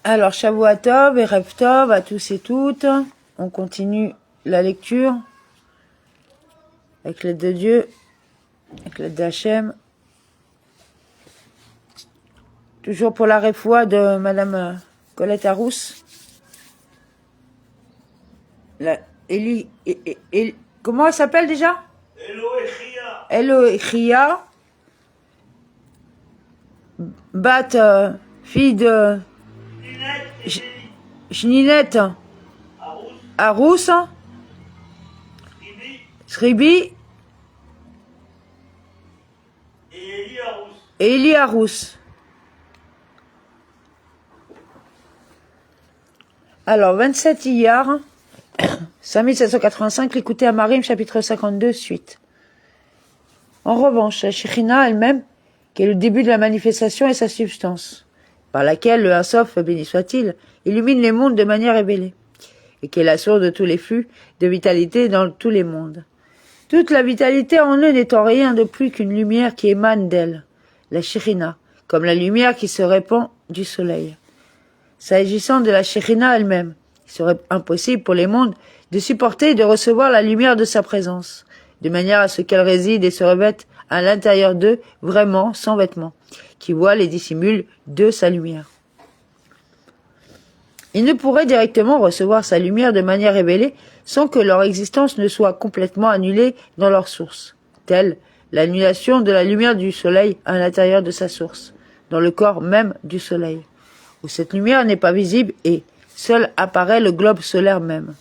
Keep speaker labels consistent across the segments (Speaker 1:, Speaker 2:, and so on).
Speaker 1: Alors, Shavua Tov et Rev Tov à tous et toutes. On continue la lecture avec l'aide de Dieu, avec l'aide d'Hachem. Toujours pour la réfoua de Madame Colette Arous. Comment elle s'appelle déjà? Elohia. Bat, fille de Shninette Arous, Sribi et Eli Arous. Alors, 27 Iyar, 5785, l'écouter à Marim, chapitre 52, suite. En revanche, la Shekhinah elle-même, qui est le début de la manifestation, est sa substance, par laquelle le Hasof, béni soit-il, illumine les mondes de manière révélée, et qui est la source de tous les flux de vitalité dans tous les mondes. Toute la vitalité en eux n'étant rien de plus qu'une lumière qui émane d'elle, la Shekhinah, comme la lumière qui se répand du soleil. S'agissant de la Shekhinah elle-même, il serait impossible pour les mondes de supporter et de recevoir la lumière de sa présence, de manière à ce qu'elle réside et se revête à l'intérieur d'eux, vraiment sans vêtements, qui voile et dissimule de sa lumière. Ils ne pourraient directement recevoir sa lumière de manière révélée sans que leur existence ne soit complètement annulée dans leur source, telle l'annulation de la lumière du soleil à l'intérieur de sa source, dans le corps même du soleil, où cette lumière n'est pas visible et seul apparaît le globe solaire même.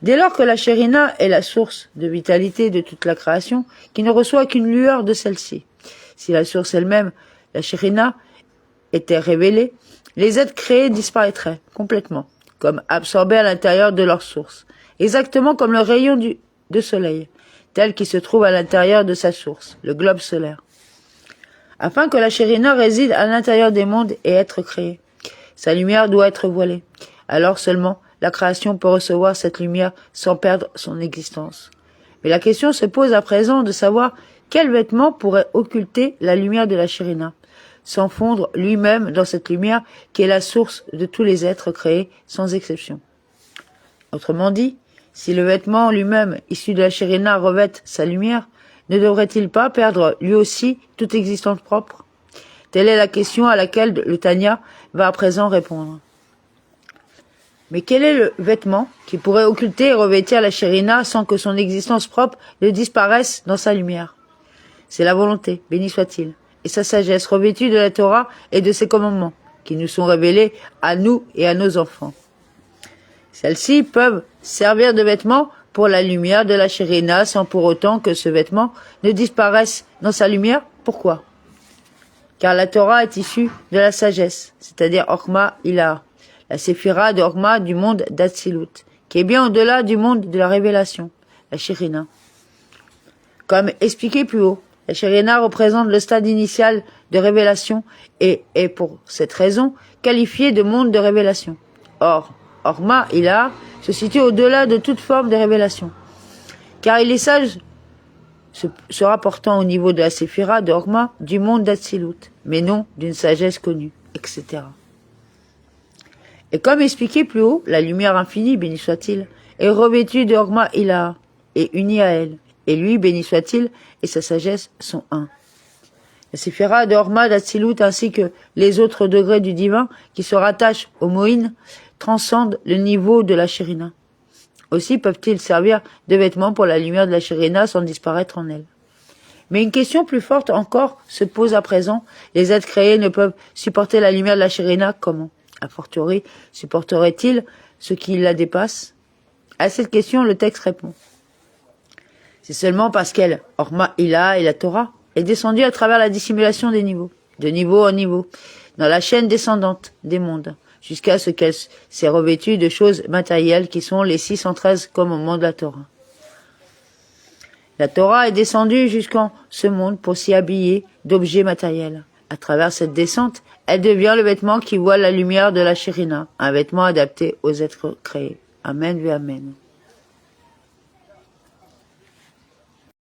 Speaker 1: Dès lors que la Shekhinah est la source de vitalité de toute la création, qui ne reçoit qu'une lueur de celle-ci. Si la source elle-même, la Shekhinah, était révélée, les êtres créés disparaîtraient complètement, comme absorbés à l'intérieur de leur source, exactement comme le rayon de soleil, tel qu'il se trouve à l'intérieur de sa source, le globe solaire. Afin que la Shekhinah réside à l'intérieur des mondes et être créée, sa lumière doit être voilée. Alors seulement, la création peut recevoir cette lumière sans perdre son existence. Mais la question se pose à présent de savoir quel vêtement pourrait occulter la lumière de la Shekhinah, sans fondre lui-même dans cette lumière qui est la source de tous les êtres créés, sans exception. Autrement dit, si le vêtement lui-même, issu de la Shekhinah, revêt sa lumière, ne devrait-il pas perdre lui aussi toute existence propre? Telle est la question à laquelle le Tanya va à présent répondre. Mais quel est le vêtement qui pourrait occulter et revêtir la Shekhinah sans que son existence propre ne disparaisse dans sa lumière? C'est la volonté, béni soit-il, et sa sagesse revêtue de la Torah et de ses commandements, qui nous sont révélés à nous et à nos enfants. Celles-ci peuvent servir de vêtements pour la lumière de la Shekhinah sans pour autant que ce vêtement ne disparaisse dans sa lumière. Pourquoi? Car la Torah est issue de la sagesse, c'est-à-dire Orma Ilah, la séphira de Orma du monde d'Atsilut, qui est bien au-delà du monde de la révélation, la Shekhinah. Comme expliqué plus haut, la Shekhinah représente le stade initial de révélation et est pour cette raison qualifiée de monde de révélation. Or, Orma Ilah se situe au-delà de toute forme de révélation, car il est sage se rapportant au niveau de la séphira de Orma du monde d'Atsilut, mais non d'une sagesse connue, etc. Et comme expliqué plus haut, la lumière infinie, béni soit-il, est revêtue de Orma Ilah et unie à elle, et lui, béni soit-il, et sa sagesse sont un. La séphira de Orma d'Atsilut ainsi que les autres degrés du divin qui se rattachent au Moïn transcendent le niveau de la Shekhinah. Aussi peuvent-ils servir de vêtements pour la lumière de la Shekhinah sans disparaître en elle. Mais une question plus forte encore se pose à présent. Les êtres créés ne peuvent supporter la lumière de la Shekhinah comment? A fortiori, supporterait-il ce qui la dépasse? À cette question, le texte répond. C'est seulement parce qu'elle, Orma Ilah et la Torah, est descendue à travers la dissimulation des niveaux, de niveau en niveau, dans la chaîne descendante des mondes, jusqu'à ce qu'elle s'est revêtue de choses matérielles qui sont les 613 commandements de la Torah. La Torah est descendue jusqu'en ce monde pour s'y habiller d'objets matériels. À travers cette descente, elle devient le vêtement qui voit la lumière de la Shekhinah, un vêtement adapté aux êtres créés. Amen ve Amen.